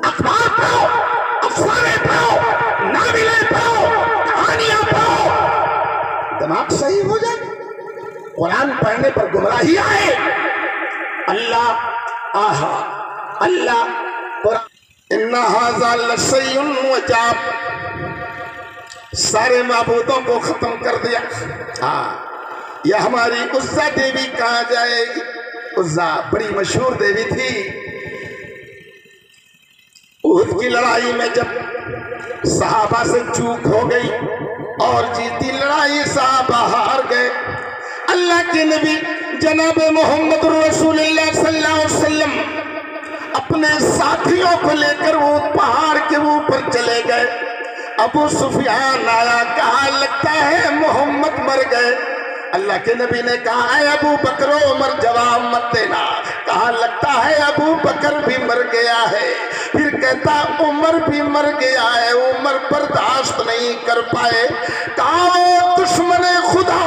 اخبار پڑھو، افسانے پڑھو، ناولیں پڑھو، کہانیاں پڑھو، دماغ صحیح ہو جائے۔ قرآن پڑھنے پر گمراہی آئے، اللہ آہا اللہ قرآن اِنَّ هَذَا لَشَيْءٌ عَجَابٌ، سارے معبودوں کو ختم کر دیا۔ ہاں یہ ہماری عزا دیوی کہاں جائے گی؟ عزا بڑی مشہور دیوی تھی۔ احد کی لڑائی میں جب صحابہ سے چوک ہو گئی اور جیتی لڑائی صحابہ ہار گئے، اللہ کے نبی جناب محمد رسول اللہ صلی اللہ علیہ وسلم اپنے ساتھیوں کو لے کر وہ پہاڑ کے اوپر چلے گئے۔ ابو سفیان آیا، کہا لگتا ہے محمد مر گئے۔ اللہ کے نبی نے کہا اے ابو بکر و عمر جواب مت دینا، کہا لگتا ہے ابو بکر بھی مر گیا ہے، پھر کہتا عمر بھی مر گیا ہے، عمر برداشت نہیں کر پائے۔ کہا وہ دشمن خدا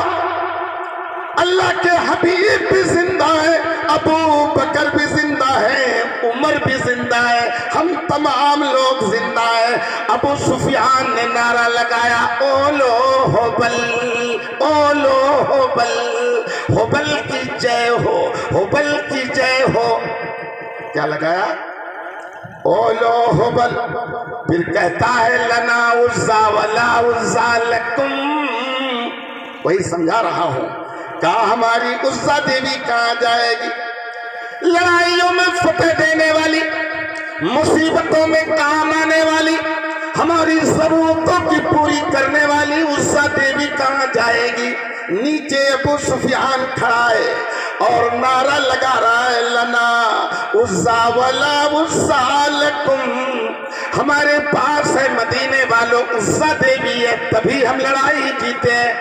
اللہ کے حبیب بھی زندہ ہے، ابو بکر بھی زندہ ہے، عمر بھی زندہ ہے، ہم تمام لوگ زندہ ہیں۔ ابو سفیان نے نعرہ لگایا اولو حبل، اولو حبل، حبل کی جے ہو، حبل کی جے ہو۔ کیا لگایا؟ اولو حبل۔ پھر کہتا ہے لنا عزا ولا عزا لکم، وہی سمجھا رہا ہوں، کہا ہماری عزا دیوی کہاں جائے گی؟ لڑائیوں میں فتح دینے والی، مصیبتوں میں کام آنے والی، ہماری ضرورتوں کی پوری کرنے والی عزا دیوی کہاں جائے گی؟ نیچے ابو سفیان کھڑا ہے اور نعرہ لگا رہا ہے لنا عزا ولا عزا لکم، ہمارے پاس ہے مدینے والوں عزا دیوی ہے تبھی ہم لڑائی جیتے ہیں،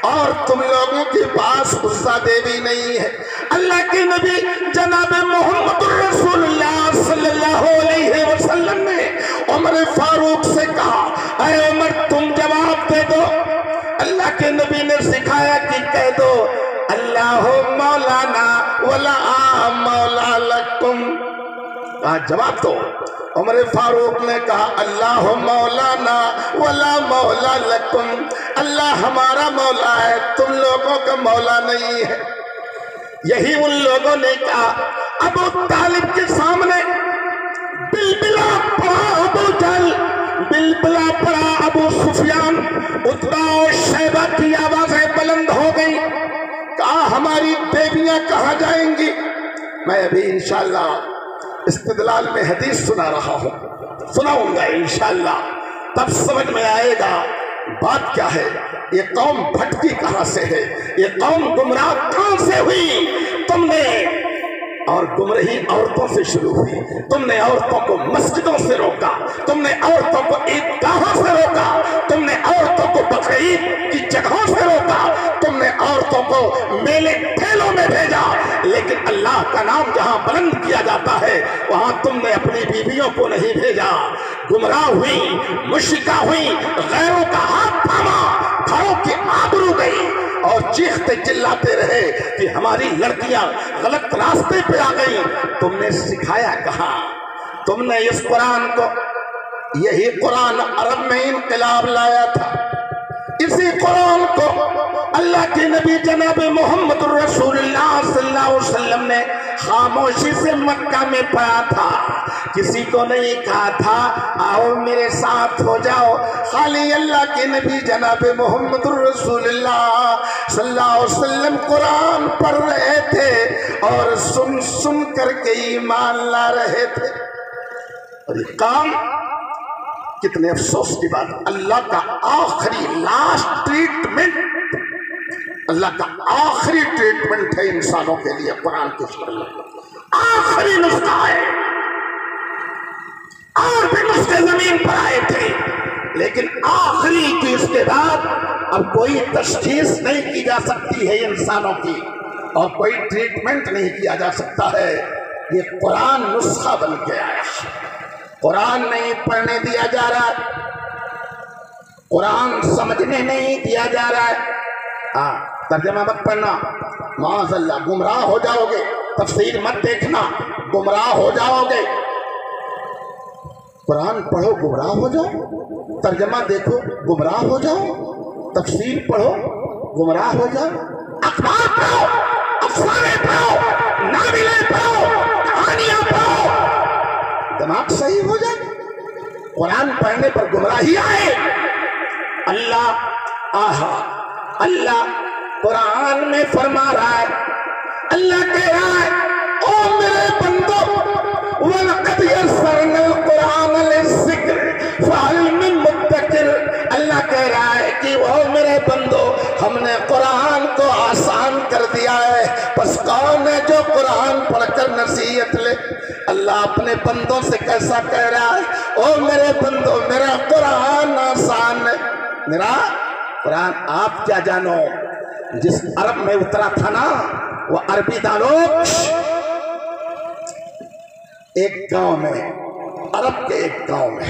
اور تم لوگوں کے پاس عزا دیوی نہیں ہے۔ اللہ کے نبی جناب محمد رسول اللہ صلی اللہ علیہ وسلم نے عمر فاروق سے کہا اے عمر تم جواب دے دو۔ اللہ کے نبی نے سکھایا کہ کہہ دو اللہ مولانا ولا مولا لکم، جواب دو۔ عمر فاروق نے کہا اللہ مولانا ولا مولا لکم، اللہ ہمارا مولا ہے تم لوگوں کا مولا نہیں ہے۔ یہی ان لوگوں نے کہا ابو طالب کے سامنے بلبلا پڑا ابو جہل، بلبلا پڑا ابو سفیان، عتبہ اور شیبہ کی آوازیں بلند ہو گئی، کہا ہماری دیویاں کہاں جائیں گی؟ میں ابھی انشاءاللہ استدلال میں حدیث سنا رہا ہوں، سناؤں گا انشاءاللہ، تب سمجھ میں آئے گا بات کیا ہے، یہ قوم بھٹکی کہاں سے ہے، یہ قوم گمراہ کہاں سے ہوئی۔ تم نے اور گمراہی عورتوں سے شروع ہوئی، تم نے عورتوں کو مسجدوں سے روکا، تم نے عورتوں کو عیدگاہوں سے روکا، تم نے عورتوں کو بقرعید کی جگہوں سے روکا، تم نے عورتوں کو میلے ٹھیلوں میں بھیجا، لیکن اللہ کا نام جہاں بلند کیا جاتا ہے وہاں تم نے اپنی بیویوں کو نہیں بھیجا۔ گمراہ ہوئی، مشرکہ ہوئی، غیروں کا ہاتھ تھاما، گھروں کی آبرو گئی اور چیختے چلاتے رہے کہ ہماری لڑکیاں غلط راستے پہ آ گئی۔ تم نے سکھایا کہاں؟ تم نے اس قرآن کو، یہی قرآن عرب میں انقلاب لایا تھا، اسی قرآن کو اللہ کے نبی جناب محمد رسول اللہ صلی اللہ علیہ وسلم نے خاموشی سے مکہ میں پڑھا تھا، کسی کو نہیں کہا تھا آؤ میرے ساتھ ہو جاؤ، خالی اللہ کے نبی جناب محمد رسول اللہ صلی اللہ علیہ وسلم قرآن پڑھ رہے تھے اور سن سن کر کے ایمان لا رہے تھے۔ اور یہ کام کتنے افسوس کی بات، اللہ کا آخری لاسٹ ٹریٹمنٹ، اللہ کا آخری ٹریٹمنٹ ہے انسانوں کے لیے قرآن کے شریعت، آخری نسخہ ہے۔ اور بھی نسخے زمین پر آئے تھے لیکن آخری کی، اس کے بعد اب کوئی تشخیص نہیں کی جا سکتی ہے انسانوں کی اور کوئی ٹریٹمنٹ نہیں کیا جا سکتا ہے۔ یہ قرآن نسخہ بن کے آیا، قرآن نہیں پڑھنے دیا جا رہا ہے، قرآن سمجھنے نہیں دیا جا رہا ہے۔ ترجمہ مت پڑھنا، معاذ اللہ گمراہ ہو جاؤ گے، تفسیر مت دیکھنا گمراہ ہو جاؤ گے۔ قرآن پڑھو گمراہ ہو جاؤ، ترجمہ دیکھو گمراہ ہو جاؤ، تفسیر پڑھو گمراہ ہو جاؤ، اخبار پڑھو، افسانے پڑھو، ناولیں پڑھو، کہانیاں پڑھو، دماغ صحیح ہو جائے۔ قرآن پڑھنے پر گمراہی آئے۔ اللہ قرآن میں فرما رہا ہے، اللہ کہہ رہا ہے او میرے بندو وَلَقَدْ يَسَّرْنَا الْقُرْآنَ لِلذِّكْرِ فَهَلْ مِن مُدَّكِرٍ۔ اللہ کہہ رہا ہے کہ او میرے بندو ہم نے قرآن کو آسان کر دیا ہے، پس کون ہے جو قرآن پڑھ کر نصیحت لے؟ اللہ اپنے بندوں سے کیسا کہہ رہا ہے او میرے بندو میرا قرآن آسان ہے۔ میرا قرآن آپ کیا جانو، جس عرب میں اترا تھا نا وہ عربی دانوں ایک گاؤں میں، عرب کے ایک گاؤں میں